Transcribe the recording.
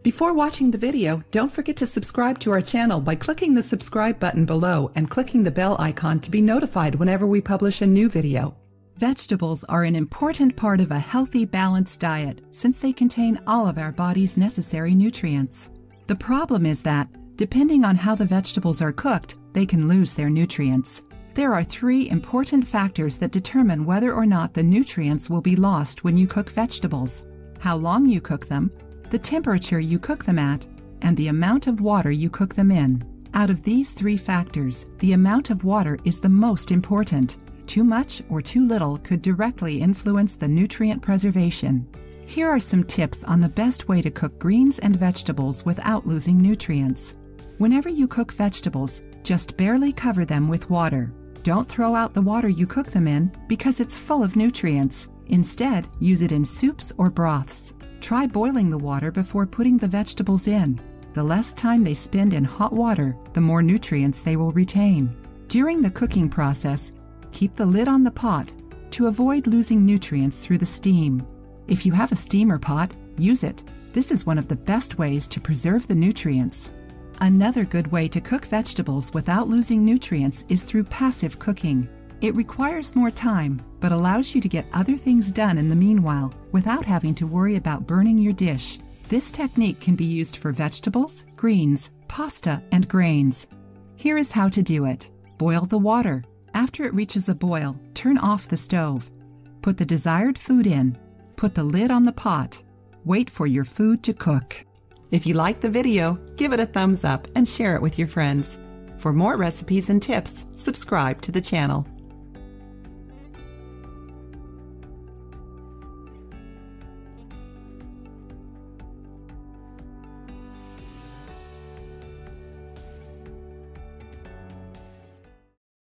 Before watching the video, don't forget to subscribe to our channel by clicking the subscribe button below and clicking the bell icon to be notified whenever we publish a new video. Vegetables are an important part of a healthy, balanced diet since they contain all of our body's necessary nutrients. The problem is that, depending on how the vegetables are cooked, they can lose their nutrients. There are 3 important factors that determine whether or not the nutrients will be lost when you cook vegetables: how long you cook them, the temperature you cook them at, and the amount of water you cook them in. Out of these 3 factors, the amount of water is the most important. Too much or too little could directly influence the nutrient preservation. Here are some tips on the best way to cook greens and vegetables without losing nutrients. Whenever you cook vegetables, just barely cover them with water. Don't throw out the water you cook them in because it's full of nutrients. Instead, use it in soups or broths. Try boiling the water before putting the vegetables in. The less time they spend in hot water, the more nutrients they will retain. During the cooking process, keep the lid on the pot to avoid losing nutrients through the steam. If you have a steamer pot, use it. This is one of the best ways to preserve the nutrients. Another good way to cook vegetables without losing nutrients is through passive cooking. It requires more time, but allows you to get other things done in the meanwhile without having to worry about burning your dish. This technique can be used for vegetables, greens, pasta, and grains. Here is how to do it. Boil the water. After it reaches a boil, turn off the stove. Put the desired food in. Put the lid on the pot. Wait for your food to cook. If you liked the video, give it a thumbs up and share it with your friends. For more recipes and tips, subscribe to the channel.